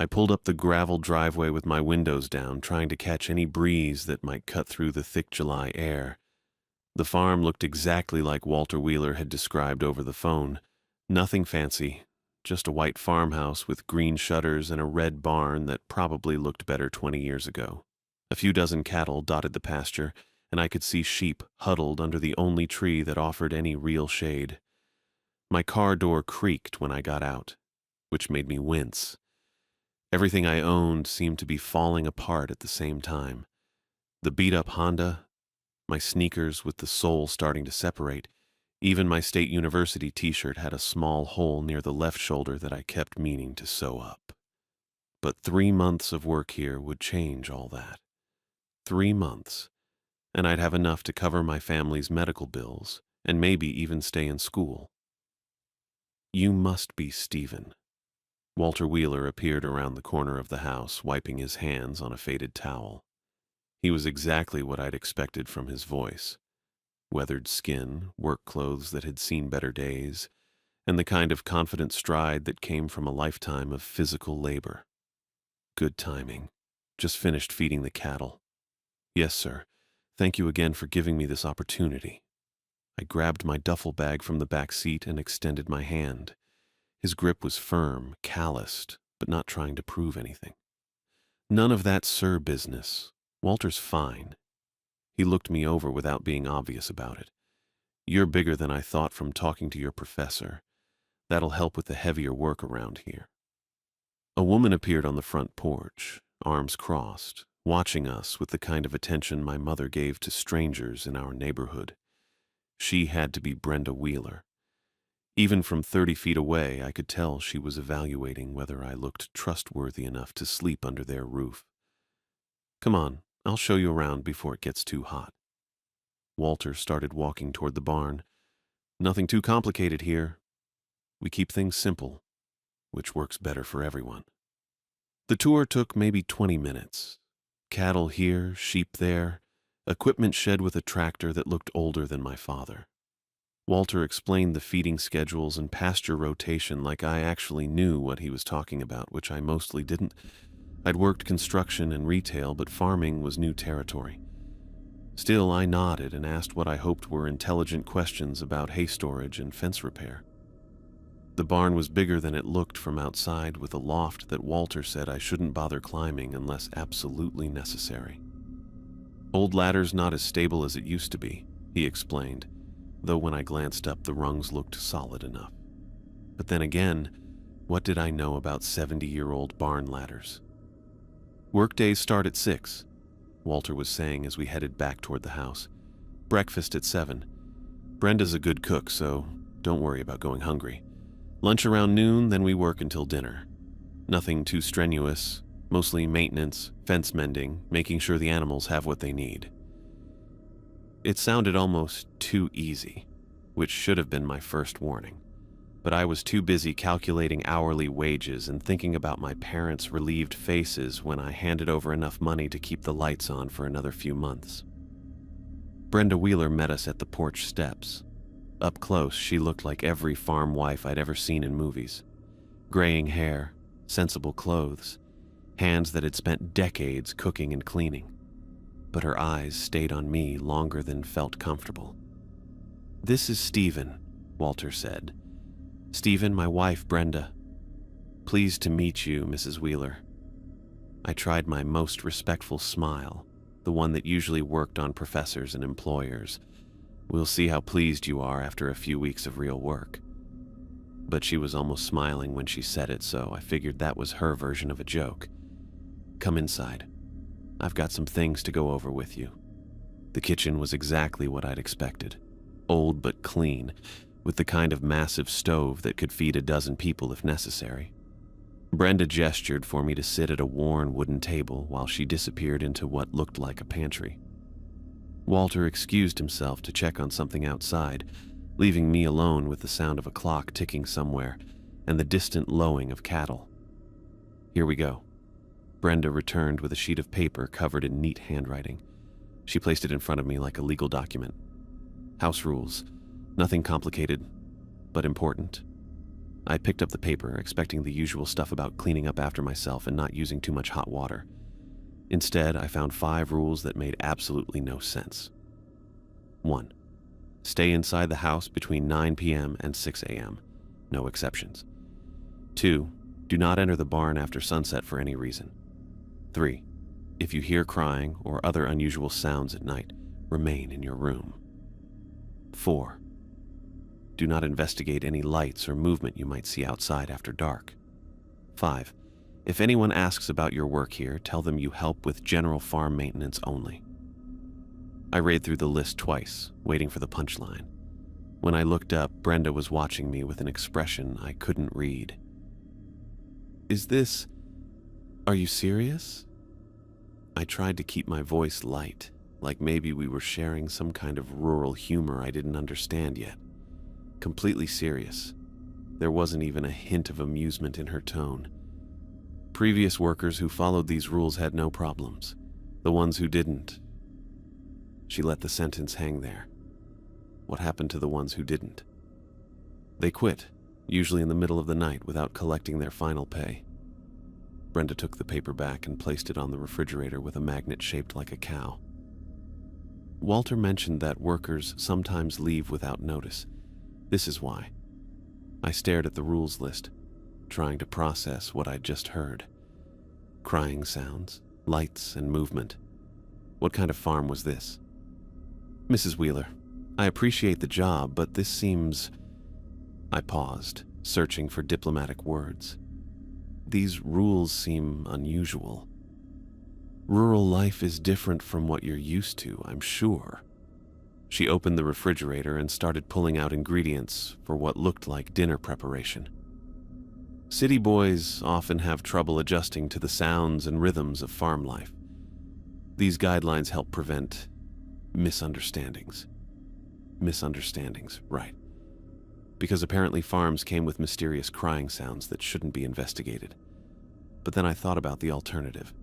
I pulled up the gravel driveway with my windows down, trying to catch any breeze that might cut through the thick July air. The farm looked exactly like Walter Wheeler had described over the phone. Nothing fancy, just a white farmhouse with green shutters and a red barn that probably looked better 20 years ago. A few dozen cattle dotted the pasture, and I could see sheep huddled under the only tree that offered any real shade. My car door creaked when I got out, which made me wince. Everything I owned seemed to be falling apart at the same time. The beat-up Honda, my sneakers with the sole starting to separate, even my State University t-shirt had a small hole near the left shoulder that I kept meaning to sew up. But 3 months of work here would change all that. 3 months, and I'd have enough to cover my family's medical bills and maybe even stay in school. "You must be Stephen." Walter Wheeler appeared around the corner of the house, wiping his hands on a faded towel. He was exactly what I'd expected from his voice. Weathered skin, work clothes that had seen better days, and the kind of confident stride that came from a lifetime of physical labor. Good timing. Just finished feeding the cattle. "Yes, sir. Thank you again for giving me this opportunity." I grabbed my duffel bag from the back seat and extended my hand. His grip was firm, calloused, but not trying to prove anything. "None of that sir business. Walter's fine." He looked me over without being obvious about it. "You're bigger than I thought from talking to your professor. That'll help with the heavier work around here." A woman appeared on the front porch, arms crossed, watching us with the kind of attention my mother gave to strangers in our neighborhood. She had to be Brenda Wheeler. Even from 30 feet away, I could tell she was evaluating whether I looked trustworthy enough to sleep under their roof. "Come on, I'll show you around before it gets too hot." Walter started walking toward the barn. "Nothing too complicated here. We keep things simple, which works better for everyone." The tour took maybe 20 minutes. Cattle here, sheep there, equipment shed with a tractor that looked older than my father. Walter explained the feeding schedules and pasture rotation like I actually knew what he was talking about, which I mostly didn't. I'd worked construction and retail, but farming was new territory. Still, I nodded and asked what I hoped were intelligent questions about hay storage and fence repair. The barn was bigger than it looked from outside, with a loft that Walter said I shouldn't bother climbing unless absolutely necessary. "Old ladder's not as stable as it used to be," he explained, though when I glanced up the rungs looked solid enough. But then again, what did I know about 70-year-old barn ladders? "Workdays start at 6, Walter was saying as we headed back toward the house. "Breakfast at 7. Brenda's a good cook, so don't worry about going hungry. Lunch around noon, then we work until dinner. Nothing too strenuous, mostly maintenance, fence mending, making sure the animals have what they need." It sounded almost too easy, which should have been my first warning. But I was too busy calculating hourly wages and thinking about my parents' relieved faces when I handed over enough money to keep the lights on for another few months. Brenda Wheeler met us at the porch steps. Up close, she looked like every farm wife I'd ever seen in movies. Graying hair, sensible clothes, hands that had spent decades cooking and cleaning. But her eyes stayed on me longer than felt comfortable. "This is Stephen," Walter said. "Stephen, my wife, Brenda. Pleased to meet you, Mrs. Wheeler." I tried my most respectful smile, the one that usually worked on professors and employers. "We'll see how pleased you are after a few weeks of real work." But she was almost smiling when she said it, so I figured that was her version of a joke. "Come inside. I've got some things to go over with you." The kitchen was exactly what I'd expected. Old but clean, with the kind of massive stove that could feed a dozen people if necessary. Brenda gestured for me to sit at a worn wooden table while she disappeared into what looked like a pantry. Walter excused himself to check on something outside, leaving me alone with the sound of a clock ticking somewhere and the distant lowing of cattle. "Here we go." Brenda returned with a sheet of paper covered in neat handwriting. She placed it in front of me like a legal document. "House rules. Nothing complicated, but important. I picked up the paper, expecting the usual stuff about cleaning up after myself and not using too much hot water. Instead, I found 5 rules that made absolutely no sense. 1. Stay inside the house between 9 p.m. and 6 a.m. No exceptions. 2. Do not enter the barn after sunset for any reason. 3. If you hear crying or other unusual sounds at night, remain in your room. 4. Do not investigate any lights or movement you might see outside after dark. 5. If anyone asks about your work here, tell them you help with general farm maintenance only. I read through the list twice, waiting for the punchline. When I looked up, Brenda was watching me with an expression I couldn't read. Are you serious? I tried to keep my voice light, like maybe we were sharing some kind of rural humor I didn't understand yet. Completely serious. There wasn't even a hint of amusement in her tone. Previous workers who followed these rules had no problems. The ones who didn't. She let the sentence hang there. What happened to the ones who didn't? They quit, usually in the middle of the night, without collecting their final pay. Brenda took the paper back and placed it on the refrigerator with a magnet shaped like a cow. Walter mentioned that workers sometimes leave without notice. This is why. I stared at the rules list, trying to process what I'd just heard. Crying sounds, lights, and movement. What kind of farm was this? Mrs. Wheeler, I appreciate the job, but this seems... I paused, searching for diplomatic words. These rules seem unusual. Rural life is different from what you're used to, I'm sure. She opened the refrigerator and started pulling out ingredients for what looked like dinner preparation. City boys often have trouble adjusting to the sounds and rhythms of farm life. These guidelines help prevent misunderstandings. Misunderstandings, right. Because apparently farms came with mysterious crying sounds that shouldn't be investigated. But then I thought about the alternative.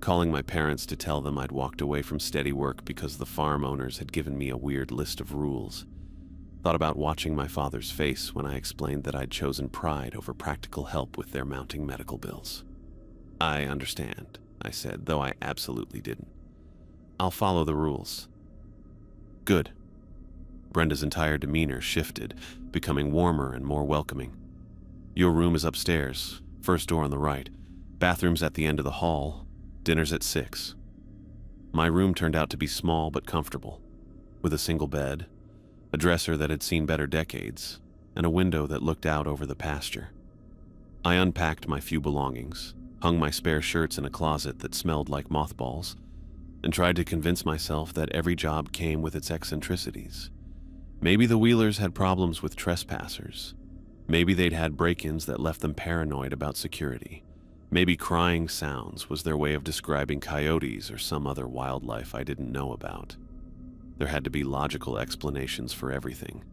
Calling my parents to tell them I'd walked away from steady work because the farm owners had given me a weird list of rules. Thought about watching my father's face when I explained that I'd chosen pride over practical help with their mounting medical bills. I understand, I said, though I absolutely didn't. I'll follow the rules. Good. Brenda's entire demeanor shifted, becoming warmer and more welcoming. Your room is upstairs, first door on the right, bathroom's at the end of the hall, dinner's at 6. My room turned out to be small but comfortable, with a single bed, a dresser that had seen better decades, and a window that looked out over the pasture. I unpacked my few belongings, hung my spare shirts in a closet that smelled like mothballs, and tried to convince myself that every job came with its eccentricities. Maybe the Wheelers had problems with trespassers. Maybe they'd had break-ins that left them paranoid about security. Maybe crying sounds was their way of describing coyotes or some other wildlife I didn't know about. There had to be logical explanations for everything.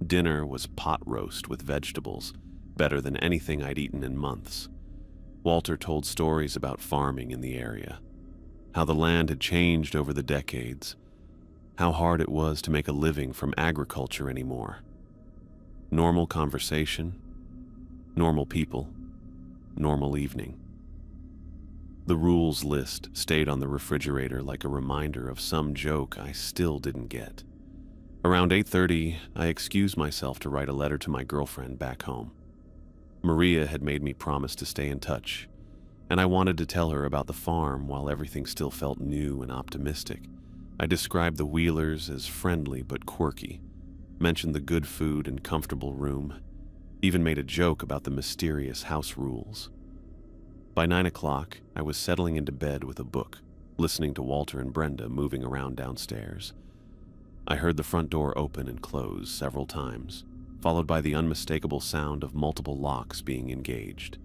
Dinner was pot roast with vegetables, better than anything I'd eaten in months. Walter told stories about farming in the area, how the land had changed over the decades, how hard it was to make a living from agriculture anymore. Normal conversation, normal people, normal evening. The rules list stayed on the refrigerator like a reminder of some joke I still didn't get. Around 8:30, I excused myself to write a letter to my girlfriend back home. Maria had made me promise to stay in touch, and I wanted to tell her about the farm while everything still felt new and optimistic. I described the Wheelers as friendly but quirky, mentioned the good food and comfortable room, even made a joke about the mysterious house rules. By 9 o'clock, I was settling into bed with a book, listening to Walter and Brenda moving around downstairs. I heard the front door open and close several times, followed by the unmistakable sound of multiple locks being engaged.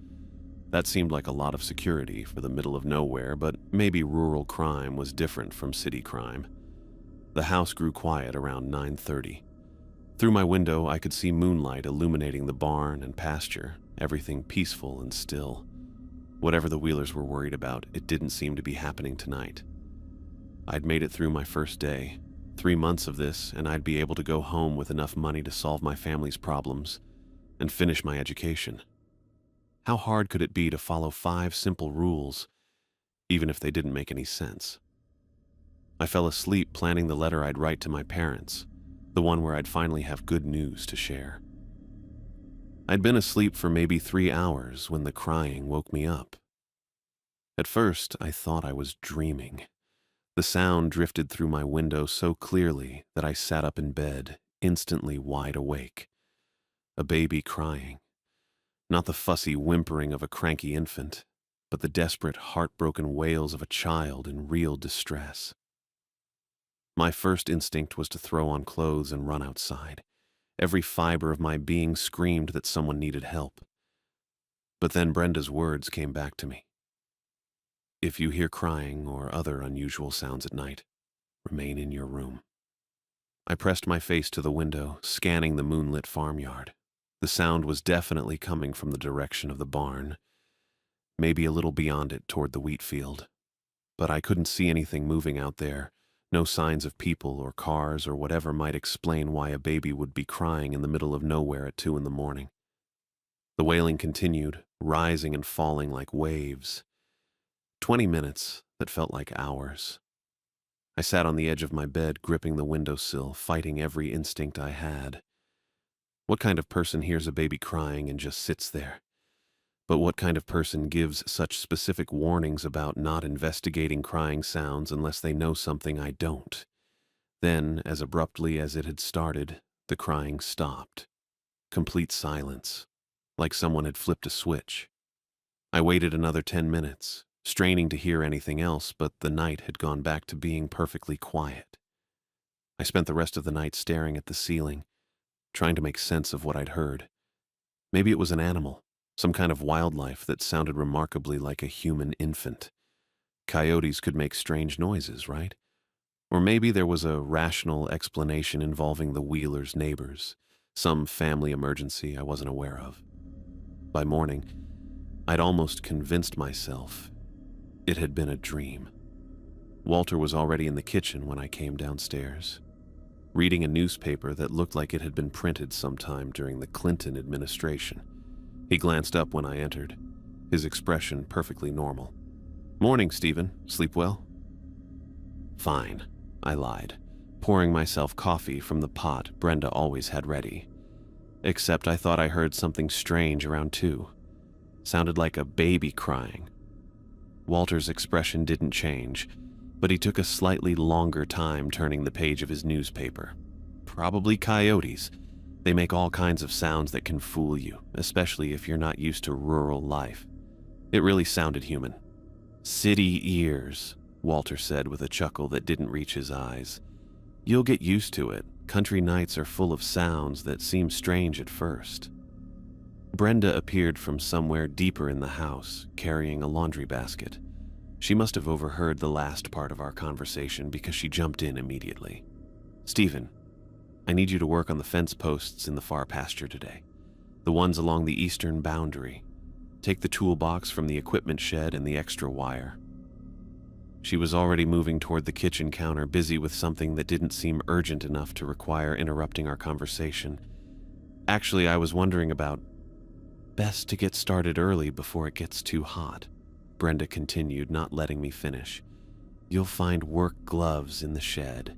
That seemed like a lot of security for the middle of nowhere, but maybe rural crime was different from city crime. The house grew quiet around 9:30. Through my window, I could see moonlight illuminating the barn and pasture, everything peaceful and still. Whatever the Wheelers were worried about, it didn't seem to be happening tonight. I'd made it through my first day, 3 months of this, and I'd be able to go home with enough money to solve my family's problems. and finish my education. How hard could it be to follow 5 simple rules, even if they didn't make any sense? I fell asleep planning the letter I'd write to my parents, the one where I'd finally have good news to share. I'd been asleep for maybe 3 hours when the crying woke me up. At first, I thought I was dreaming. The sound drifted through my window so clearly that I sat up in bed, instantly wide awake. A baby crying. Not the fussy whimpering of a cranky infant, but the desperate, heartbroken wails of a child in real distress. My first instinct was to throw on clothes and run outside. Every fiber of my being screamed that someone needed help. But then Brenda's words came back to me. If you hear crying or other unusual sounds at night, remain in your room. I pressed my face to the window, scanning the moonlit farmyard. The sound was definitely coming from the direction of the barn, maybe a little beyond it toward the wheat field. But I couldn't see anything moving out there, no signs of people or cars or whatever might explain why a baby would be crying in the middle of nowhere at 2 a.m. The wailing continued, rising and falling like waves. 20 minutes that felt like hours. I sat on the edge of my bed, gripping the windowsill, fighting every instinct I had. What kind of person hears a baby crying and just sits there? But what kind of person gives such specific warnings about not investigating crying sounds unless they know something I don't? Then, as abruptly as it had started, the crying stopped. Complete silence, like someone had flipped a switch. I waited another 10 minutes, straining to hear anything else, but the night had gone back to being perfectly quiet. I spent the rest of the night staring at the ceiling, trying to make sense of what I'd heard. Maybe it was an animal, some kind of wildlife that sounded remarkably like a human infant. Coyotes could make strange noises, right? Or maybe there was a rational explanation involving the Wheelers' neighbors, some family emergency I wasn't aware of. By morning, I'd almost convinced myself it had been a dream. Walter was already in the kitchen when I came downstairs, reading a newspaper that looked like it had been printed sometime during the Clinton administration. He glanced up when I entered, his expression perfectly normal. "Morning, Stephen. Sleep well?" "Fine," I lied, pouring myself coffee from the pot Brenda always had ready. Except I thought I heard something strange around 2. Sounded like a baby crying. Walter's expression didn't change, but he took a slightly longer time turning the page of his newspaper. Probably coyotes. They make all kinds of sounds that can fool you, especially if you're not used to rural life. It really sounded human. "City ears," Walter said with a chuckle that didn't reach his eyes. "You'll get used to it. Country nights are full of sounds that seem strange at first." Brenda appeared from somewhere deeper in the house, carrying a laundry basket. She must have overheard the last part of our conversation because she jumped in immediately. "Stephen, I need you to work on the fence posts in the far pasture today. The ones along the eastern boundary. Take the toolbox from the equipment shed and the extra wire." She was already moving toward the kitchen counter, busy with something that didn't seem urgent enough to require interrupting our conversation. "Actually, I was wondering about... Best to get started early before it gets too hot," Brenda continued, not letting me finish. "You'll find work gloves in the shed.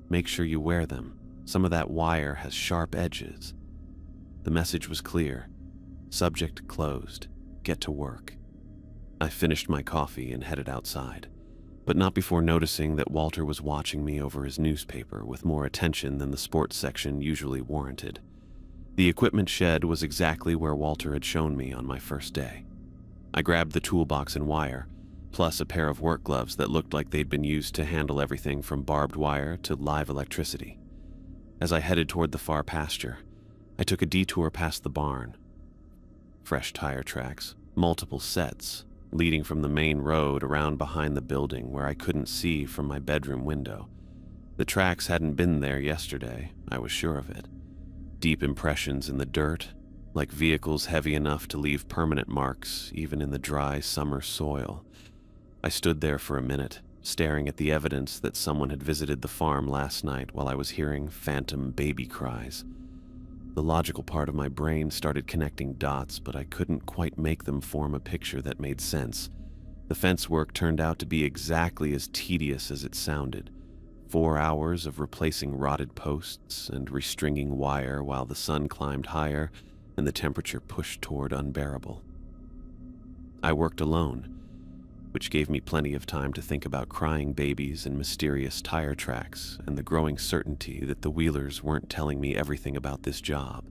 Make sure you wear them. Some of that wire has sharp edges." The message was clear. Subject closed. Get to work. I finished my coffee and headed outside, but not before noticing that Walter was watching me over his newspaper with more attention than the sports section usually warranted. The equipment shed was exactly where Walter had shown me on my first day. I grabbed the toolbox and wire, plus a pair of work gloves that looked like they'd been used to handle everything from barbed wire to live electricity. As I headed toward the far pasture, I took a detour past the barn. Fresh tire tracks, multiple sets, leading from the main road around behind the building where I couldn't see from my bedroom window. The tracks hadn't been there yesterday, I was sure of it. Deep impressions in the dirt, like vehicles heavy enough to leave permanent marks even in the dry summer soil. I stood there for a minute, staring at the evidence that someone had visited the farm last night while I was hearing phantom baby cries. The logical part of my brain started connecting dots, but I couldn't quite make them form a picture that made sense. The fence work turned out to be exactly as tedious as it sounded. 4 hours of replacing rotted posts and restringing wire while the sun climbed higher and the temperature pushed toward unbearable. I worked alone, which gave me plenty of time to think about crying babies and mysterious tire tracks and the growing certainty that the Wheelers weren't telling me everything about this job.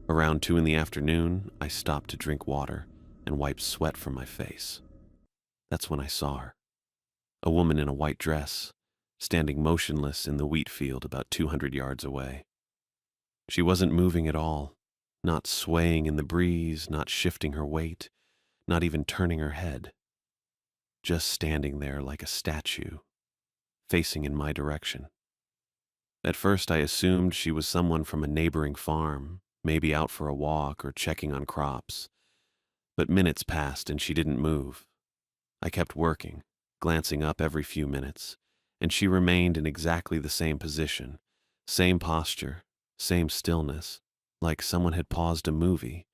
Around 2 in the afternoon, I stopped to drink water and wipe sweat from my face. That's when I saw her. A woman in a white dress, standing motionless in the wheat field about 200 yards away. She wasn't moving at all, not swaying in the breeze, not shifting her weight, not even turning her head. Just standing there like a statue, facing in my direction. At first I assumed she was someone from a neighboring farm, maybe out for a walk or checking on crops. But minutes passed and she didn't move. I kept working, glancing up every few minutes, and she remained in exactly the same position, same posture, same stillness, like someone had paused a movie.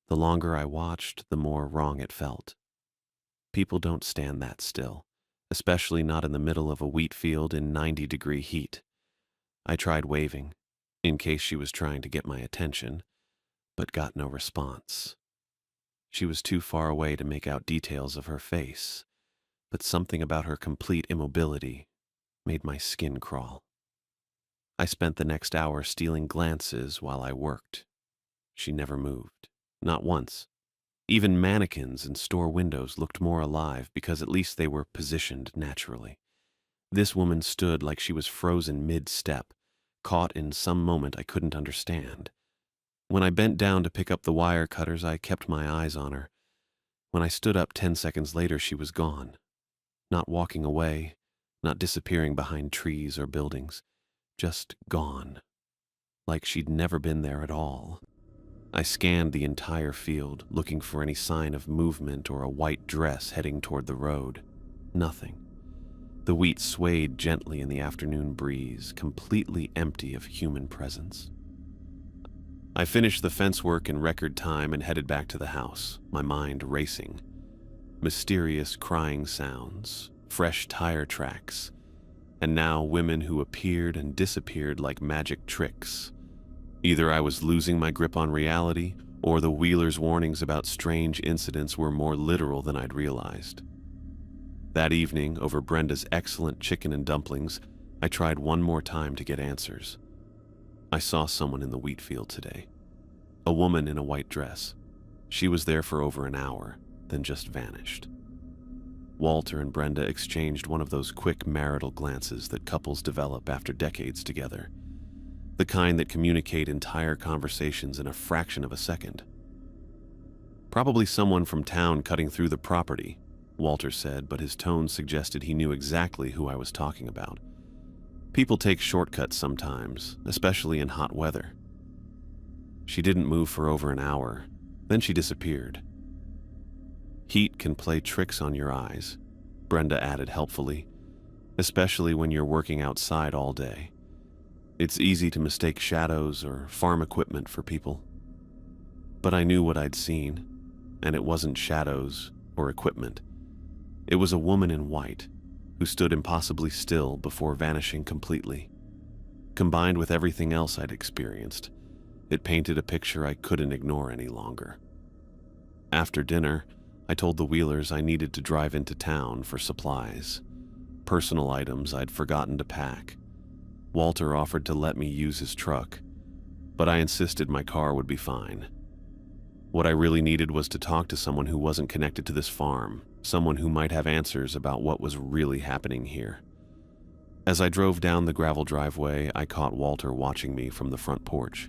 The longer I watched, the more wrong it felt. People don't stand that still, especially not in the middle of a wheat field in 90-degree heat. I tried waving, in case she was trying to get my attention, but got no response. She was too far away to make out details of her face, but something about her complete immobility made my skin crawl. I spent the next hour stealing glances while I worked. She never moved, not once. Even mannequins in store windows looked more alive because at least they were positioned naturally. This woman stood like she was frozen mid-step, caught in some moment I couldn't understand. When I bent down to pick up the wire cutters, I kept my eyes on her. When I stood up 10 seconds later, she was gone. Not walking away, not disappearing behind trees or buildings, just gone. Like she'd never been there at all. I scanned the entire field, looking for any sign of movement or a white dress heading toward the road. Nothing. The wheat swayed gently in the afternoon breeze, completely empty of human presence. I finished the fence work in record time and headed back to the house, my mind racing. Mysterious crying sounds, fresh tire tracks, and now women who appeared and disappeared like magic tricks. Either I was losing my grip on reality, or the Wheelers' warnings about strange incidents were more literal than I'd realized. That evening, over Brenda's excellent chicken and dumplings, I tried one more time to get answers. I saw someone in the wheat field today. A woman in a white dress. She was there for over an hour, then just vanished. Walter and Brenda exchanged one of those quick marital glances that couples develop after decades together. The kind that communicate entire conversations in a fraction of a second. Probably someone from town cutting through the property, Walter said, but his tone suggested he knew exactly who I was talking about. People take shortcuts sometimes, especially in hot weather. She didn't move for over an hour, then she disappeared. Heat can play tricks on your eyes, Brenda added helpfully, especially when you're working outside all day. It's easy to mistake shadows or farm equipment for people. But I knew what I'd seen, and it wasn't shadows or equipment. It was a woman in white, who stood impossibly still before vanishing completely. Combined with everything else I'd experienced, it painted a picture I couldn't ignore any longer. After dinner, I told the Wheelers I needed to drive into town for supplies, personal items I'd forgotten to pack. Walter offered to let me use his truck, but I insisted my car would be fine. What I really needed was to talk to someone who wasn't connected to this farm, someone who might have answers about what was really happening here. As I drove down the gravel driveway, I caught Walter watching me from the front porch.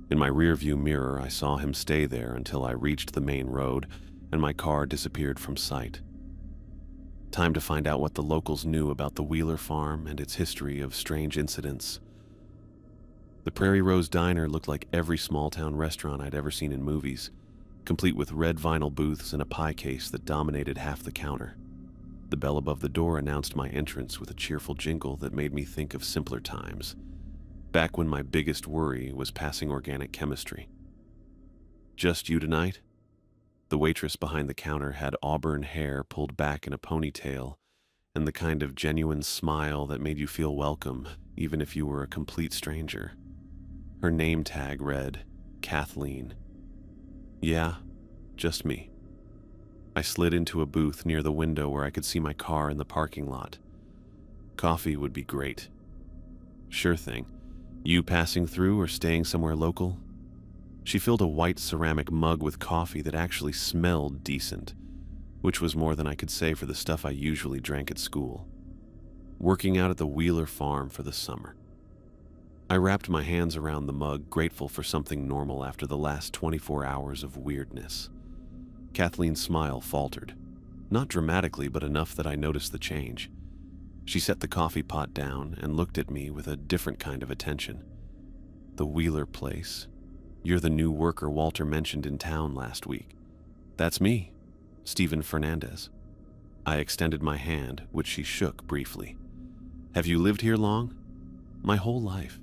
In my rearview mirror, I saw him stay there until I reached the main road and my car disappeared from sight. Time to find out what the locals knew about the Wheeler farm and its history of strange incidents. The Prairie Rose Diner looked like every small-town restaurant I'd ever seen in movies, complete with red vinyl booths and a pie case that dominated half the counter. The bell above the door announced my entrance with a cheerful jingle that made me think of simpler times. back when my biggest worry was passing organic chemistry. "Just you tonight?" The waitress behind the counter had auburn hair pulled back in a ponytail and the kind of genuine smile that made you feel welcome, even if you were a complete stranger. Her name tag read, Kathleen. "Yeah, just me." I slid into a booth near the window where I could see my car in the parking lot. "Coffee would be great." "Sure thing. You passing through or staying somewhere local?" She filled a white ceramic mug with coffee that actually smelled decent, which was more than I could say for the stuff I usually drank at school. "Working out at the Wheeler farm for the summer." I wrapped my hands around the mug, grateful for something normal after the last 24 hours of weirdness. Kathleen's smile faltered. Not dramatically, but enough that I noticed the change. She set the coffee pot down and looked at me with a different kind of attention. "The Wheeler place? You're the new worker Walter mentioned in town last week." "That's me, Stephen Fernandez." I extended my hand, which she shook briefly. "Have you lived here long?" "My whole life.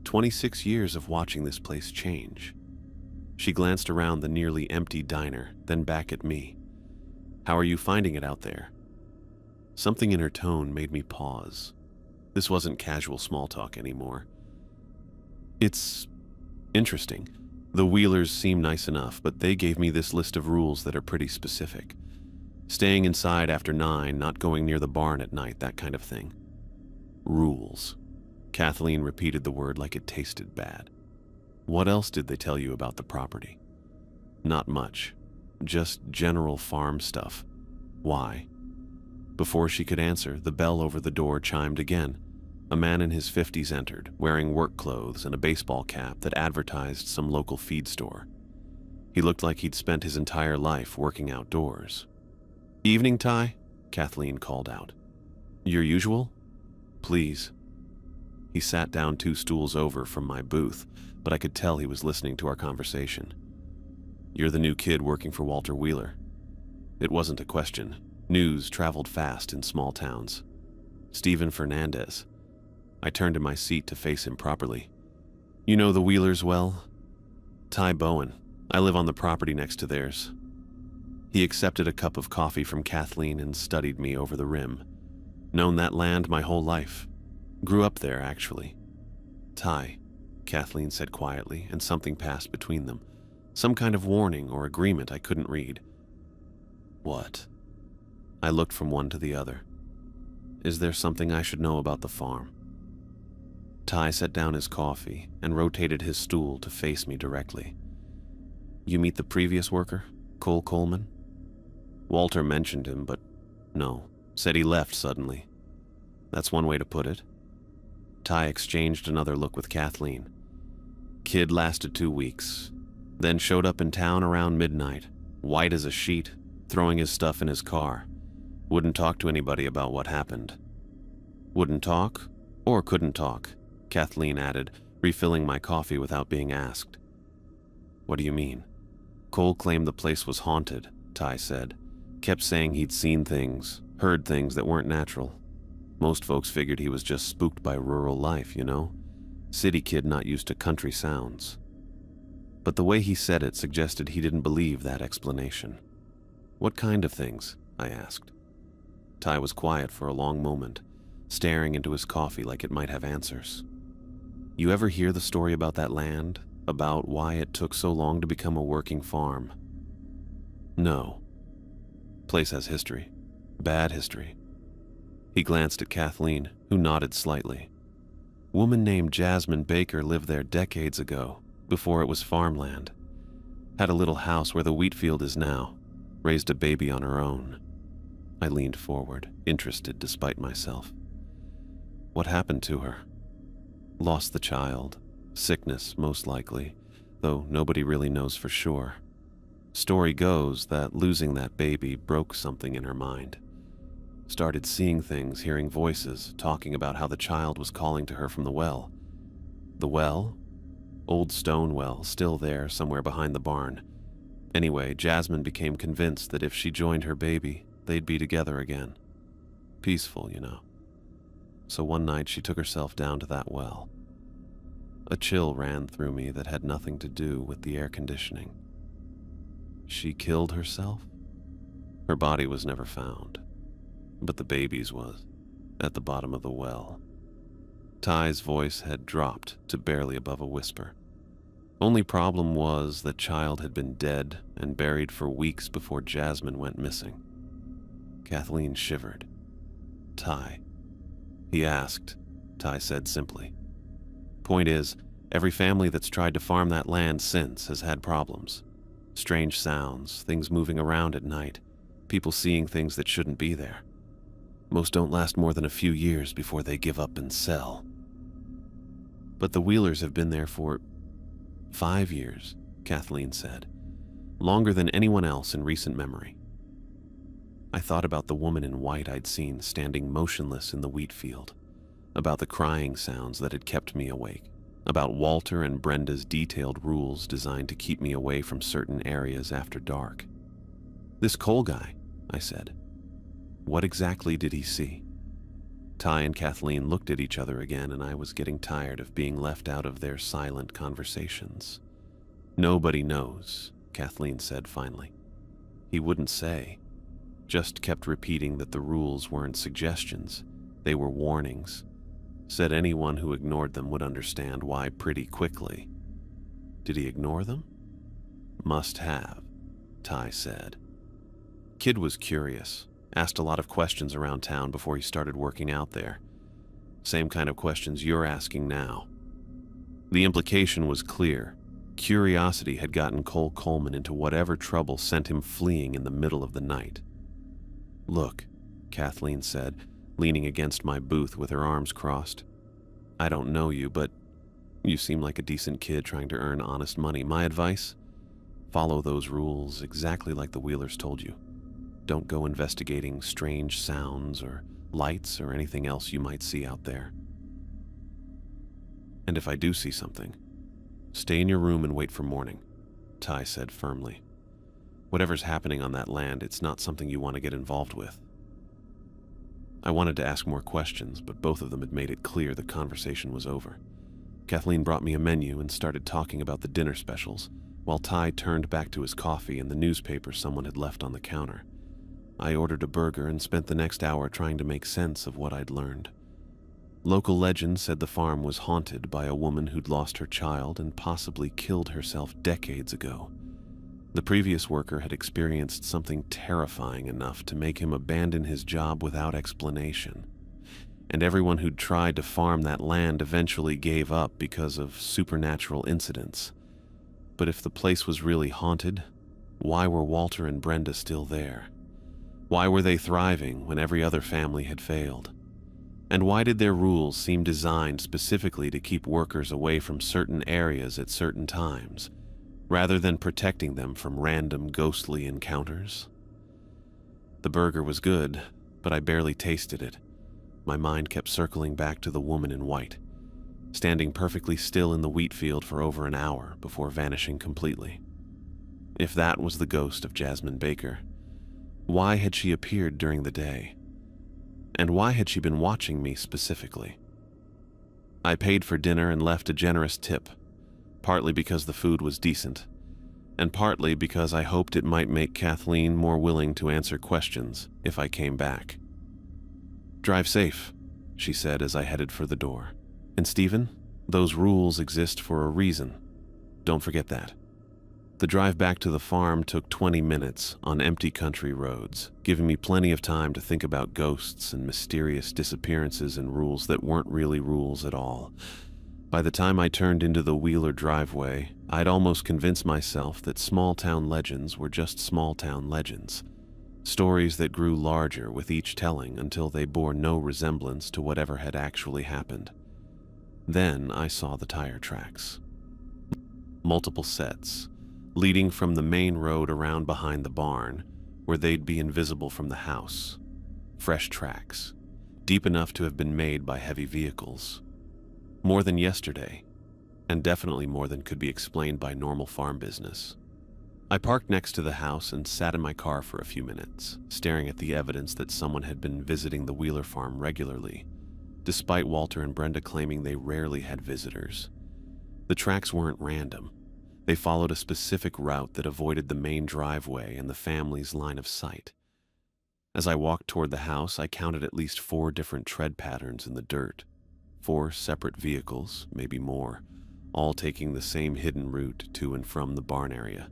26 years of watching this place change." She glanced around the nearly empty diner, then back at me. "How are you finding it out there?" Something in her tone made me pause. This wasn't casual small talk anymore. "It's interesting. The Wheelers seem nice enough, but they gave me this list of rules that are pretty specific. Staying inside after 9, not going near the barn at night, that kind of thing." "Rules." Kathleen repeated the word like it tasted bad. "What else did they tell you about the property?" "Not much. Just general farm stuff." "Why?" Before she could answer, the bell over the door chimed again. A man in his 50s entered, wearing work clothes and a baseball cap that advertised some local feed store. He looked like he'd spent his entire life working outdoors. "Evening, Ty," Kathleen called out. "Your usual?" "Please." He sat down 2 stools over from my booth, but I could tell he was listening to our conversation. "You're the new kid working for Walter Wheeler." It wasn't a question. News traveled fast in small towns. "Stephen Fernandez." I turned in my seat to face him properly. "You know the Wheelers well?" "Ty Bowen. I live on the property next to theirs." He accepted a cup of coffee from Kathleen and studied me over the rim. "Known that land my whole life. Grew up there, actually." "Ty," Kathleen said quietly, and something passed between them. Some kind of warning or agreement I couldn't read. "What?" I looked from one to the other. "Is there something I should know about the farm?" Ty set down his coffee and rotated his stool to face me directly. "You meet the previous worker, Cole Coleman?" "Walter mentioned him, but no, said he left suddenly." "That's one way to put it." Ty exchanged another look with Kathleen. "Kid lasted 2 weeks, then showed up in town around midnight, white as a sheet, throwing his stuff in his car. Wouldn't talk to anybody about what happened." "Wouldn't talk, or couldn't talk," Kathleen added, refilling my coffee without being asked. "What do you mean?" "Cole claimed the place was haunted," Ty said. "Kept saying he'd seen things, heard things that weren't natural. Most folks figured he was just spooked by rural life, you know? City kid not used to country sounds." But the way he said it suggested he didn't believe that explanation. "What kind of things?" I asked. Ty was quiet for a long moment, staring into his coffee like it might have answers. "You ever hear the story about that land? About why it took so long to become a working farm?" "No. Place has history. Bad history." He glanced at Kathleen, who nodded slightly. "Woman named Jasmine Baker lived there decades ago, before it was farmland. Had a little house where the wheat field is now. Raised a baby on her own." I leaned forward, interested despite myself. "What happened to her?" "Lost the child. Sickness, most likely, though nobody really knows for sure. Story goes that losing that baby broke something in her mind. Started seeing things, hearing voices, talking about how the child was calling to her from the well. The well? Old stone well, still there somewhere behind the barn. Anyway, Jasmine became convinced that if she joined her baby, they'd be together again. Peaceful, you know. So one night she took herself down to that well. A chill ran through me that had nothing to do with the air conditioning. She killed herself? Her body was never found, but the baby's was, at the bottom of the well. Ty's voice had dropped to barely above a whisper. Only problem was that child had been dead and buried for weeks before Jasmine went missing. Kathleen shivered. Ty. He asked, Ty said simply. Point is, every family that's tried to farm that land since has had problems. Strange sounds, things moving around at night, people seeing things that shouldn't be there. Most don't last more than a few years before they give up and sell. But the Wheelers have been there for 5 years, Kathleen said. Longer than anyone else in recent memory. I thought about the woman in white I'd seen standing motionless in the wheat field, about the crying sounds that had kept me awake, about Walter and Brenda's detailed rules designed to keep me away from certain areas after dark. This Cole guy, I said. What exactly did he see? Ty and Kathleen looked at each other again, and I was getting tired of being left out of their silent conversations. Nobody knows, Kathleen said finally. He wouldn't say. Just kept repeating that the rules weren't suggestions, they were warnings. Said anyone who ignored them would understand why pretty quickly. Did he ignore them? Must have, Ty said. Kid was curious, asked a lot of questions around town before he started working out there. Same kind of questions you're asking now. The implication was clear. Curiosity had gotten Cole Coleman into whatever trouble sent him fleeing in the middle of the night. Look, Kathleen said, leaning against my booth with her arms crossed. I don't know you, but you seem like a decent kid trying to earn honest money. My advice? Follow those rules exactly like the Wheelers told you. Don't go investigating strange sounds or lights or anything else you might see out there. And if I do see something, stay in your room and wait for morning, Ty said firmly. Whatever's happening on that land, it's not something you want to get involved with. I wanted to ask more questions, but both of them had made it clear the conversation was over. Kathleen brought me a menu and started talking about the dinner specials, while Ty turned back to his coffee and the newspaper someone had left on the counter. I ordered a burger and spent the next hour trying to make sense of what I'd learned. Local legend said the farm was haunted by a woman who'd lost her child and possibly killed herself decades ago. The previous worker had experienced something terrifying enough to make him abandon his job without explanation. And everyone who'd tried to farm that land eventually gave up because of supernatural incidents. But if the place was really haunted, why were Walter and Brenda still there? Why were they thriving when every other family had failed? And why did their rules seem designed specifically to keep workers away from certain areas at certain times, rather than protecting them from random ghostly encounters? The burger was good, but I barely tasted it. My mind kept circling back to the woman in white, standing perfectly still in the wheat field for over an hour before vanishing completely. If that was the ghost of Jasmine Baker, why had she appeared during the day? And why had she been watching me specifically? I paid for dinner and left a generous tip, partly because the food was decent, and partly because I hoped it might make Kathleen more willing to answer questions if I came back. Drive safe, she said as I headed for the door. And Stephen, those rules exist for a reason. Don't forget that. The drive back to the farm took 20 minutes on empty country roads, giving me plenty of time to think about ghosts and mysterious disappearances and rules that weren't really rules at all. By the time I turned into the Wheeler driveway, I'd almost convinced myself that small-town legends were just small-town legends. Stories that grew larger with each telling until they bore no resemblance to whatever had actually happened. Then I saw the tire tracks. Multiple sets, leading from the main road around behind the barn, where they'd be invisible from the house. Fresh tracks, deep enough to have been made by heavy vehicles. More than yesterday, and definitely more than could be explained by normal farm business. I parked next to the house and sat in my car for a few minutes, staring at the evidence that someone had been visiting the Wheeler farm regularly, despite Walter and Brenda claiming they rarely had visitors. The tracks weren't random. They followed a specific route that avoided the main driveway and the family's line of sight. As I walked toward the house, I counted at least 4 different tread patterns in the dirt. 4 separate vehicles, maybe more, all taking the same hidden route to and from the barn area.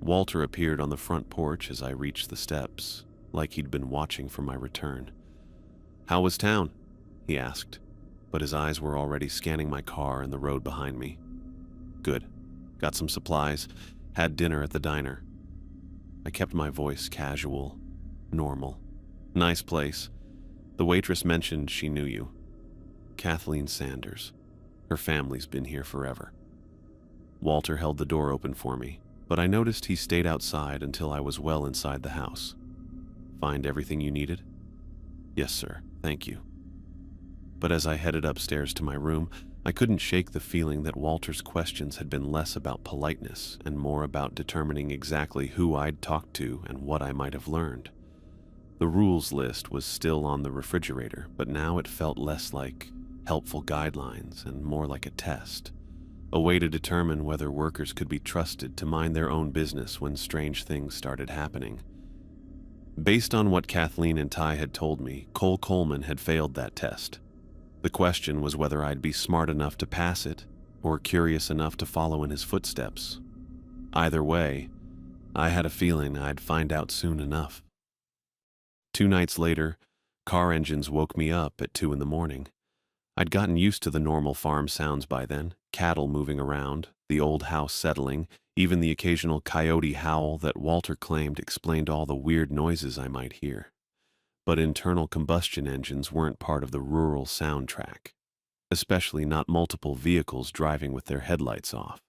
Walter appeared on the front porch as I reached the steps, like he'd been watching for my return. "How was town?" he asked, but his eyes were already scanning my car and the road behind me. "Good. Got some supplies. Had dinner at the diner." I kept my voice casual, normal. "Nice place. The waitress mentioned she knew you. Kathleen Sanders. Her family's been here forever." Walter held the door open for me, but I noticed he stayed outside until I was well inside the house. "Find everything you needed?" "Yes, sir. Thank you." But as I headed upstairs to my room, I couldn't shake the feeling that Walter's questions had been less about politeness and more about determining exactly who I'd talked to and what I might have learned. The rules list was still on the refrigerator, but now it felt less like helpful guidelines and more like a test, a way to determine whether workers could be trusted to mind their own business when strange things started happening. Based on what Kathleen and Ty had told me, Cole Coleman had failed that test. The question was whether I'd be smart enough to pass it or curious enough to follow in his footsteps. Either way, I had a feeling I'd find out soon enough. 2 nights later, car engines woke me up at 2 in the morning. I'd gotten used to the normal farm sounds by then, cattle moving around, the old house settling, even the occasional coyote howl that Walter claimed explained all the weird noises I might hear. But internal combustion engines weren't part of the rural soundtrack, especially not multiple vehicles driving with their headlights off.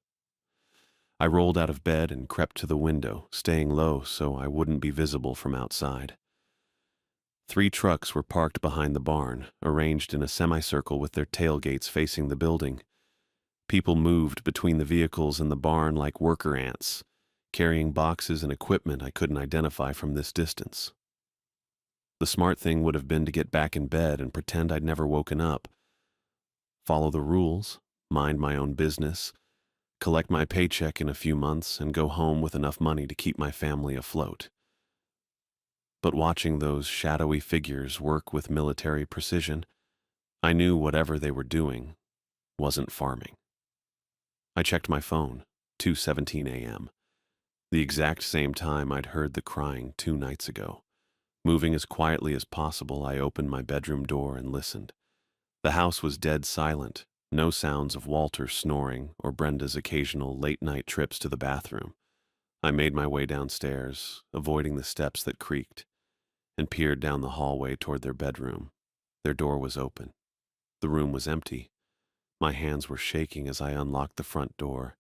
I rolled out of bed and crept to the window, staying low so I wouldn't be visible from outside. 3 trucks were parked behind the barn, arranged in a semicircle with their tailgates facing the building. People moved between the vehicles and the barn like worker ants, carrying boxes and equipment I couldn't identify from this distance. The smart thing would have been to get back in bed and pretend I'd never woken up. Follow the rules, mind my own business, collect my paycheck in a few months, and go home with enough money to keep my family afloat. But watching those shadowy figures work with military precision, I knew whatever they were doing wasn't farming. I checked my phone, 2:17 a.m., the exact same time I'd heard the crying 2 nights ago. Moving as quietly as possible, I opened my bedroom door and listened. The house was dead silent, no sounds of Walter snoring or Brenda's occasional late-night trips to the bathroom. I made my way downstairs, avoiding the steps that creaked, and peered down the hallway toward their bedroom. Their door was open. The room was empty. My hands were shaking as I unlocked the front door,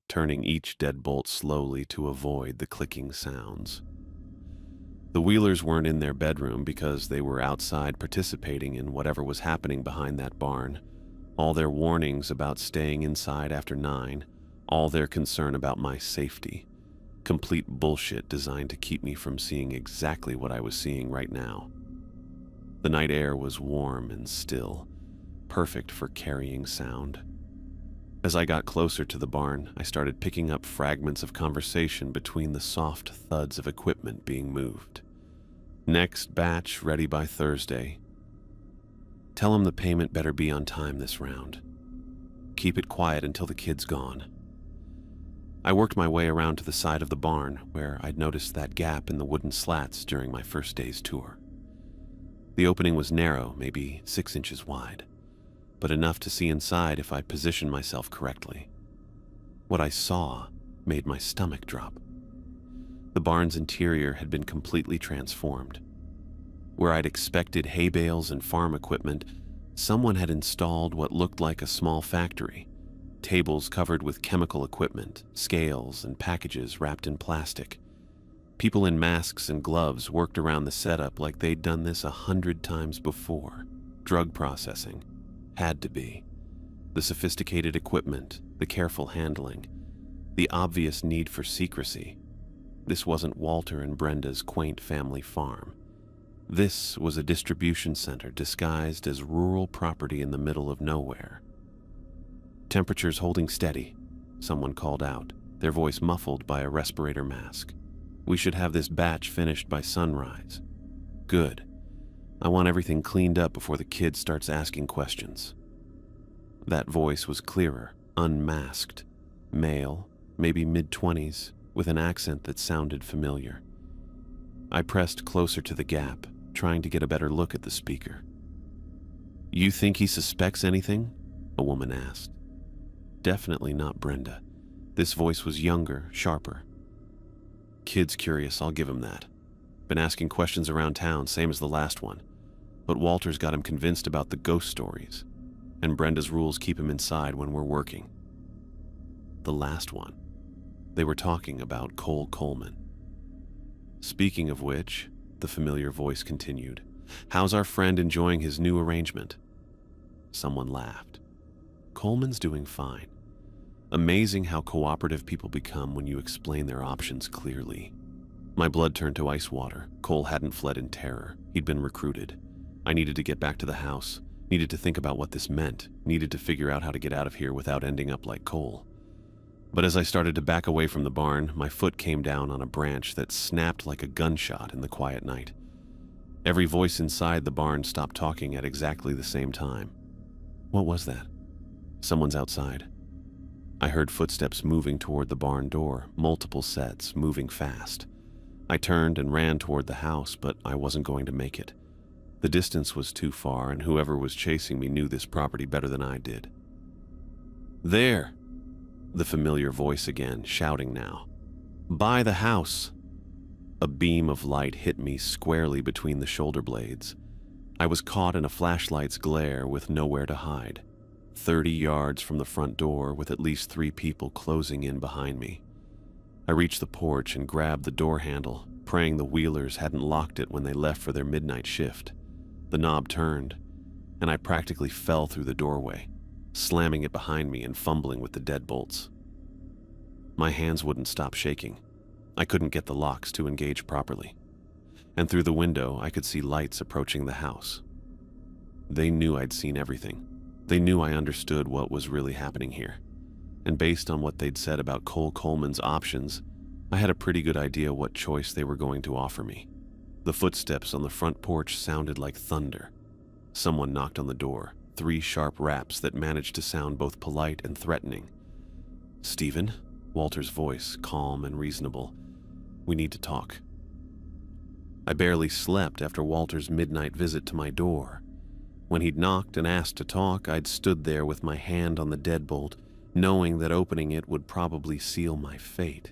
turning each deadbolt slowly to avoid the clicking sounds. The Wheelers weren't in their bedroom because they were outside participating in whatever was happening behind that barn. All their warnings about staying inside after 9, all their concern about my safety. Complete bullshit designed to keep me from seeing exactly what I was seeing right now. The night air was warm and still, perfect for carrying sound. As I got closer to the barn, I started picking up fragments of conversation between the soft thuds of equipment being moved. Next batch ready by Thursday. Tell him the payment better be on time this round. Keep it quiet until the kid's gone. I worked my way around to the side of the barn where I'd noticed that gap in the wooden slats during my first day's tour. The opening was narrow, maybe 6 inches wide, but enough to see inside if I positioned myself correctly. What I saw made my stomach drop. The barn's interior had been completely transformed. Where I'd expected hay bales and farm equipment, someone had installed what looked like a small factory. Tables covered with chemical equipment, scales, and packages wrapped in plastic. People in masks and gloves worked around the setup like they'd done this 100 times before. Drug processing. Had to be. The sophisticated equipment, the careful handling, the obvious need for secrecy. This wasn't Walter and Brenda's quaint family farm. This was a distribution center disguised as rural property in the middle of nowhere. Temperature's holding steady, someone called out, their voice muffled by a respirator mask. We should have this batch finished by sunrise. Good. I want everything cleaned up before the kid starts asking questions. That voice was clearer, unmasked, male, maybe mid-20s, with an accent that sounded familiar. I pressed closer to the gap, trying to get a better look at the speaker. You think he suspects anything? A woman asked. Definitely not Brenda. This voice was younger, sharper. Kid's curious, I'll give him that. Been asking questions around town, same as the last one. But Walter's got him convinced about the ghost stories, and Brenda's rules keep him inside when we're working. The last one. They were talking about Cole Coleman. Speaking of which, the familiar voice continued, how's our friend enjoying his new arrangement? Someone laughed. Coleman's doing fine. Amazing how cooperative people become when you explain their options clearly. My blood turned to ice water. Cole hadn't fled in terror. He'd been recruited. I needed to get back to the house, needed to think about what this meant, needed to figure out how to get out of here without ending up like Cole. But as I started to back away from the barn, my foot came down on a branch that snapped like a gunshot in the quiet night. Every voice inside the barn stopped talking at exactly the same time. What was that? Someone's outside. I heard footsteps moving toward the barn door, multiple sets, moving fast. I turned and ran toward the house, but I wasn't going to make it. The distance was too far, and whoever was chasing me knew this property better than I did. There! The familiar voice again, shouting now. By the house! A beam of light hit me squarely between the shoulder blades. I was caught in a flashlight's glare with nowhere to hide. 30 yards from the front door with at least 3 people closing in behind me. I reached the porch and grabbed the door handle, praying the Wheelers hadn't locked it when they left for their midnight shift. The knob turned, and I practically fell through the doorway, slamming it behind me and fumbling with the deadbolts. My hands wouldn't stop shaking. I couldn't get the locks to engage properly. And through the window, I could see lights approaching the house. They knew I'd seen everything. They knew I understood what was really happening here. And based on what they'd said about Cole Coleman's options, I had a pretty good idea what choice they were going to offer me. The footsteps on the front porch sounded like thunder. Someone knocked on the door, 3 sharp raps that managed to sound both polite and threatening. Stephen, Walter's voice, calm and reasonable. We need to talk. I barely slept after Walter's midnight visit to my door. When he'd knocked and asked to talk, I'd stood there with my hand on the deadbolt, knowing that opening it would probably seal my fate.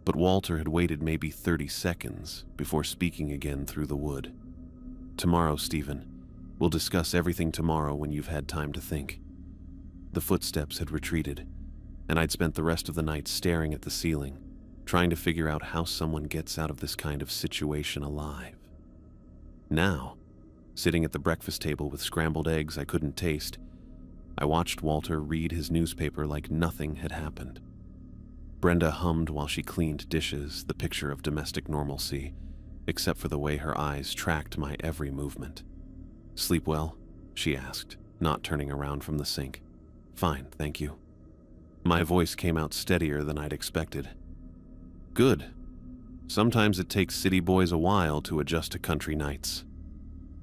But Walter had waited maybe 30 seconds before speaking again through the wood. Tomorrow, Stephen. We'll discuss everything tomorrow when you've had time to think. The footsteps had retreated, and I'd spent the rest of the night staring at the ceiling, trying to figure out how someone gets out of this kind of situation alive. Now, sitting at the breakfast table with scrambled eggs I couldn't taste, I watched Walter read his newspaper like nothing had happened. Brenda hummed while she cleaned dishes, the picture of domestic normalcy, except for the way her eyes tracked my every movement. Sleep well? She asked, not turning around from the sink. Fine, thank you. My voice came out steadier than I'd expected. Good. Sometimes it takes city boys a while to adjust to country nights.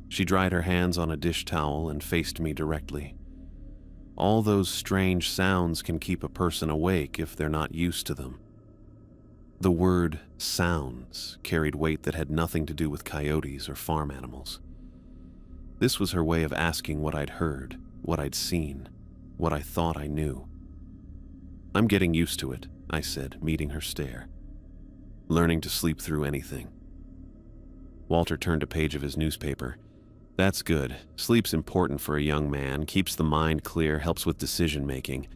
She dried her hands on a dish towel and faced me directly. All those strange sounds can keep a person awake if they're not used to them. The word sounds carried weight that had nothing to do with coyotes or farm animals. This was her way of asking what I'd heard, what I'd seen, what I thought I knew. I'm getting used to it, I said, meeting her stare. Learning to sleep through anything. Walter turned a page of his newspaper. That's good. Sleep's important for a young man, keeps the mind clear, helps with decision-making.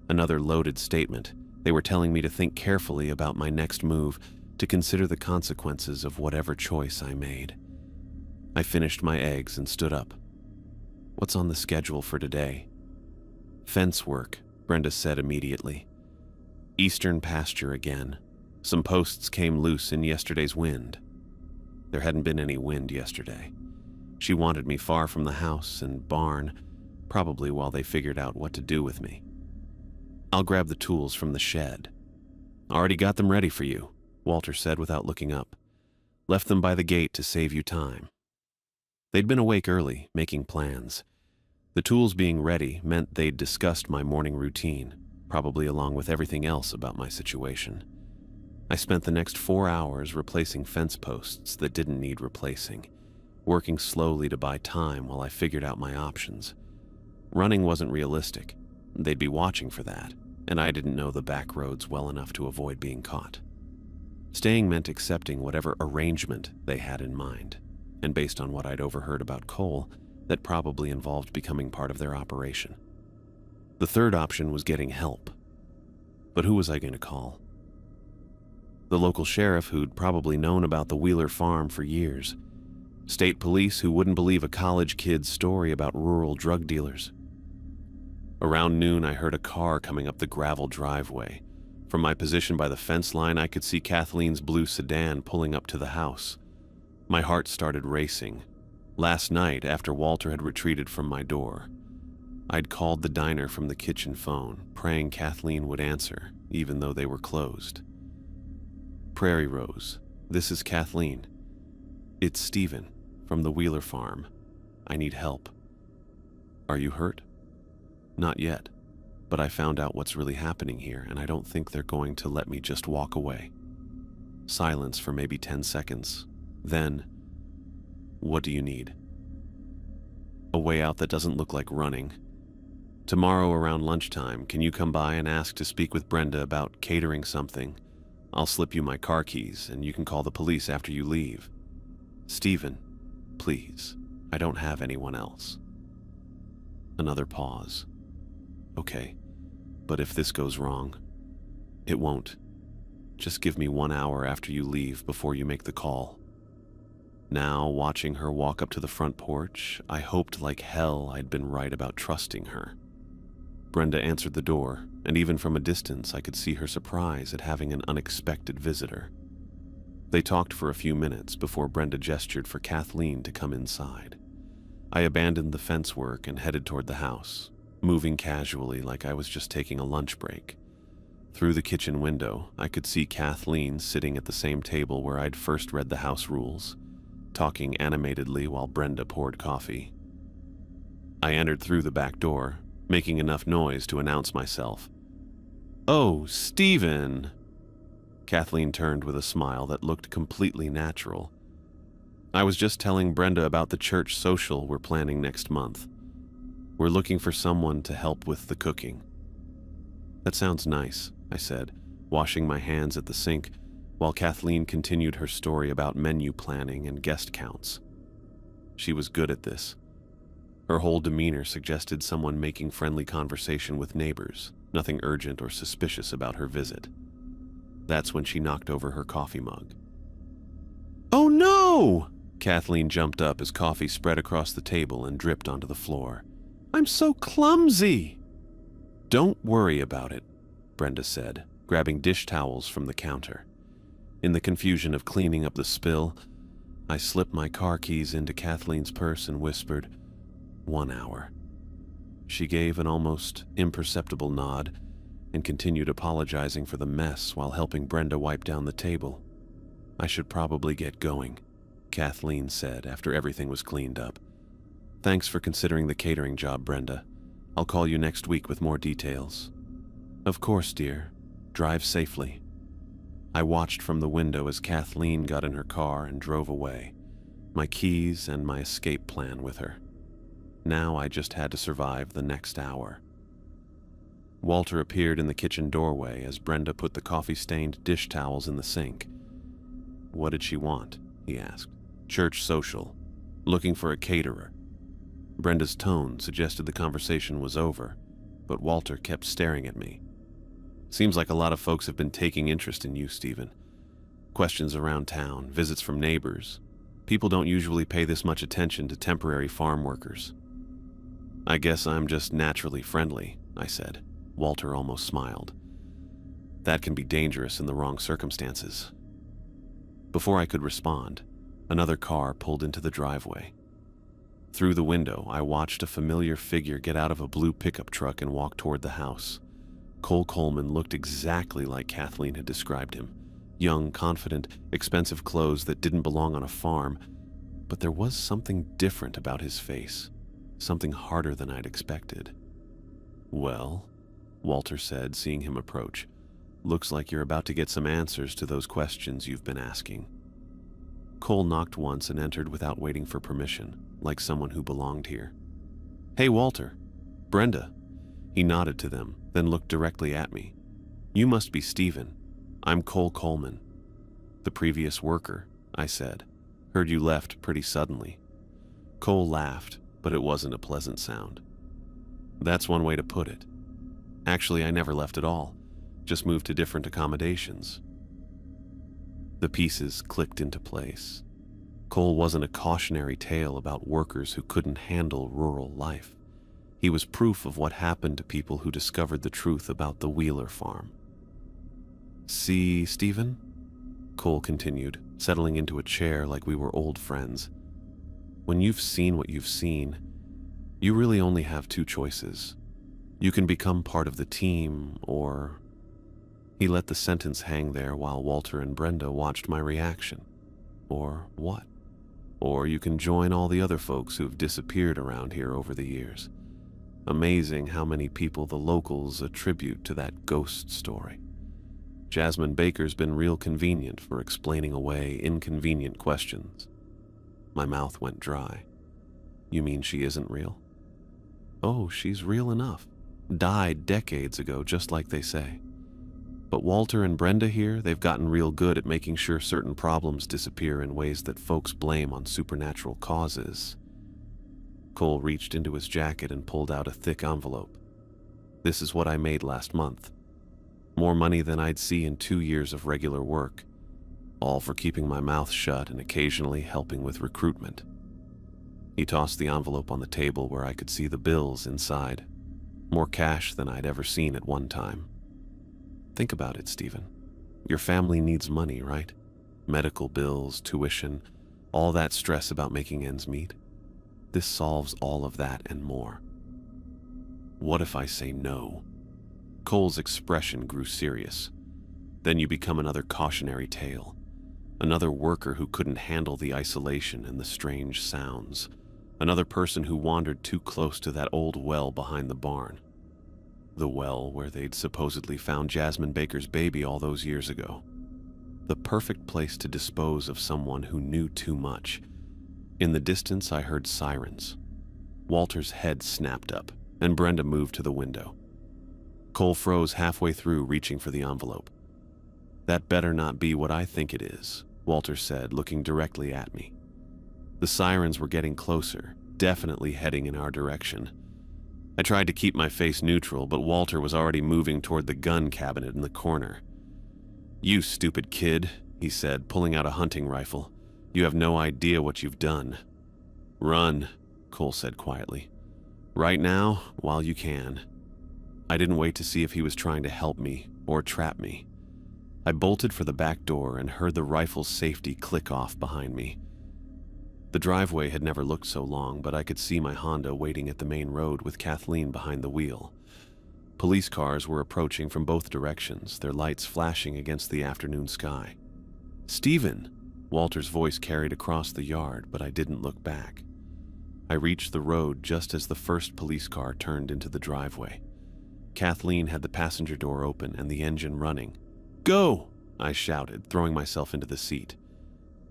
Another loaded statement. They were telling me to think carefully about my next move, to consider the consequences of whatever choice I made. I finished my eggs and stood up. What's on the schedule for today? Fence work, Brenda said immediately. Eastern pasture again. Some posts came loose in yesterday's wind. There hadn't been any wind yesterday. She wanted me far from the house and barn, probably while they figured out what to do with me. I'll grab the tools from the shed. Already got them ready for you, Walter said without looking up. Left them by the gate to save you time. They'd been awake early, making plans. The tools being ready meant they'd discussed my morning routine, probably along with everything else about my situation. I spent the next 4 hours replacing fence posts that didn't need replacing, working slowly to buy time while I figured out my options. Running wasn't realistic. They'd be watching for that, and I didn't know the back roads well enough to avoid being caught. Staying meant accepting whatever arrangement they had in mind, and based on what I'd overheard about Cole, that probably involved becoming part of their operation. The third option was getting help. But who was I going to call? The local sheriff who'd probably known about the Wheeler farm for years. State police who wouldn't believe a college kid's story about rural drug dealers. Around noon, I heard a car coming up the gravel driveway. From my position by the fence line, I could see Kathleen's blue sedan pulling up to the house. My heart started racing. Last night, after Walter had retreated from my door, I'd called the diner from the kitchen phone, praying Kathleen would answer, even though they were closed. Prairie Rose, this is Kathleen. It's Stephen, from the Wheeler farm. I need help. Are you hurt? Not yet, but I found out what's really happening here, and I don't think they're going to let me just walk away. Silence for maybe 10 seconds. Then, what do you need? A way out that doesn't look like running. Tomorrow around lunchtime, can you come by and ask to speak with Brenda about catering something? I'll slip you my car keys, and you can call the police after you leave. Stephen, please. I don't have anyone else. Another pause. Okay, but if this goes wrong, it won't. Just give me 1 hour after you leave before you make the call. Now, watching her walk up to the front porch, I hoped like hell I'd been right about trusting her. Brenda answered the door, and even from a distance I could see her surprise at having an unexpected visitor. They talked for a few minutes before Brenda gestured for Kathleen to come inside. I abandoned the fence work and headed toward the house, moving casually like I was just taking a lunch break. Through the kitchen window, I could see Kathleen sitting at the same table where I'd first read the house rules, talking animatedly while Brenda poured coffee. I entered through the back door, making enough noise to announce myself. "Oh, Stephen!" Kathleen turned with a smile that looked completely natural. "I was just telling Brenda about the church social we're planning next month. We're looking for someone to help with the cooking." "That sounds nice," I said, washing my hands at the sink, while Kathleen continued her story about menu planning and guest counts. She was good at this. Her whole demeanor suggested someone making friendly conversation with neighbors, nothing urgent or suspicious about her visit. That's when she knocked over her coffee mug. "Oh no!" Kathleen jumped up as coffee spread across the table and dripped onto the floor. "I'm so clumsy!" "Don't worry about it," Brenda said, grabbing dish towels from the counter. In the confusion of cleaning up the spill, I slipped my car keys into Kathleen's purse and whispered, 1 hour. She gave an almost imperceptible nod and continued apologizing for the mess while helping Brenda wipe down the table. "I should probably get going," Kathleen said after everything was cleaned up. "Thanks for considering the catering job, Brenda. I'll call you next week with more details." "Of course, dear. Drive safely." I watched from the window as Kathleen got in her car and drove away, my keys and my escape plan with her. Now I just had to survive the next hour. Walter appeared in the kitchen doorway as Brenda put the coffee-stained dish towels in the sink. "What did she want?" he asked. "Church social. Looking for a caterer." Brenda's tone suggested the conversation was over, but Walter kept staring at me. "Seems like a lot of folks have been taking interest in you, Stephen. Questions around town, visits from neighbors. People don't usually pay this much attention to temporary farm workers." "I guess I'm just naturally friendly," I said. Walter almost smiled. "That can be dangerous in the wrong circumstances." Before I could respond, another car pulled into the driveway. Through the window, I watched a familiar figure get out of a blue pickup truck and walk toward the house. Cole Coleman looked exactly like Kathleen had described him. Young, confident, expensive clothes that didn't belong on a farm. But there was something different about his face, something harder than I'd expected. "Well," Walter said, seeing him approach, "looks like you're about to get some answers to those questions you've been asking." Cole knocked once and entered without waiting for permission, like someone who belonged here. "Hey, Walter. Brenda." He nodded to them, then looked directly at me. "You must be Stephen. I'm Cole Coleman." "The previous worker," I said. "Heard you left pretty suddenly." Cole laughed, but it wasn't a pleasant sound. "That's one way to put it. Actually, I never left at all, just moved to different accommodations." The pieces clicked into place. Cole wasn't a cautionary tale about workers who couldn't handle rural life. He was proof of what happened to people who discovered the truth about the Wheeler farm. "See, Stephen?" Cole continued, settling into a chair like we were old friends. "When you've seen what you've seen, you really only have two choices. You can become part of the team, or..." He let the sentence hang there while Walter and Brenda watched my reaction. "Or what? Or you can join all the other folks who've disappeared around here over the years. Amazing how many people the locals attribute to that ghost story. Jasmine Baker's been real convenient for explaining away inconvenient questions." My mouth went dry. "You mean she isn't real?" "Oh, she's real enough. Died decades ago, just like they say. But Walter and Brenda here, they've gotten real good at making sure certain problems disappear in ways that folks blame on supernatural causes." Cole reached into his jacket and pulled out a thick envelope. "This is what I made last month. More money than I'd see in 2 years of regular work, all for keeping my mouth shut and occasionally helping with recruitment." He tossed the envelope on the table where I could see the bills inside. More cash than I'd ever seen at one time. "Think about it, Stephen. Your family needs money, right? Medical bills, tuition, all that stress about making ends meet. This solves all of that and more." "What if I say no?" Cole's expression grew serious. "Then you become another cautionary tale. Another worker who couldn't handle the isolation and the strange sounds. Another person who wandered too close to that old well behind the barn. The well where they'd supposedly found Jasmine Baker's baby all those years ago. The perfect place to dispose of someone who knew too much. In the distance, I heard sirens. Walter's head snapped up, and Brenda moved to the window. Cole froze halfway through, reaching for the envelope. "That better not be what I think it is," Walter said, looking directly at me. The sirens were getting closer, definitely heading in our direction. I tried to keep my face neutral, but Walter was already moving toward the gun cabinet in the corner. "You stupid kid," he said, pulling out a hunting rifle. "You have no idea what you've done." "Run," Cole said quietly. "Right now, while you can." I didn't wait to see if he was trying to help me or trap me. I bolted for the back door and heard the rifle's safety click off behind me. The driveway had never looked so long, but I could see my Honda waiting at the main road with Kathleen behind the wheel. Police cars were approaching from both directions, their lights flashing against the afternoon sky. "Stephen!" Walter's voice carried across the yard, but I didn't look back. I reached the road just as the first police car turned into the driveway. Kathleen had the passenger door open and the engine running. "Go!" I shouted, throwing myself into the seat.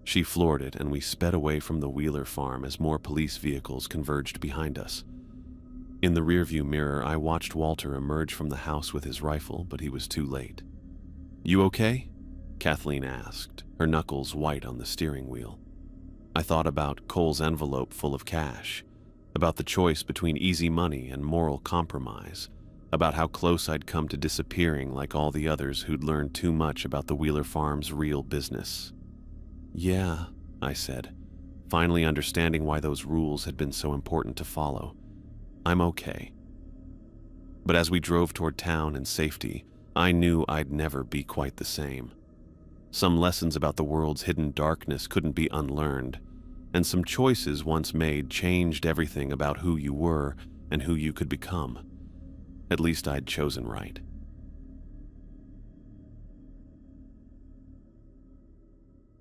She floored it, and we sped away from the Wheeler farm as more police vehicles converged behind us. In the rearview mirror, I watched Walter emerge from the house with his rifle, but he was too late. "You okay?" Kathleen asked, her knuckles white on the steering wheel. I thought about Cole's envelope full of cash, about the choice between easy money and moral compromise, about how close I'd come to disappearing like all the others who'd learned too much about the Wheeler farm's real business. "Yeah," I said, finally understanding why those rules had been so important to follow. "I'm okay." But as we drove toward town and safety, I knew I'd never be quite the same. Some lessons about the world's hidden darkness couldn't be unlearned, and some choices once made changed everything about who you were and who you could become. At least I'd chosen right.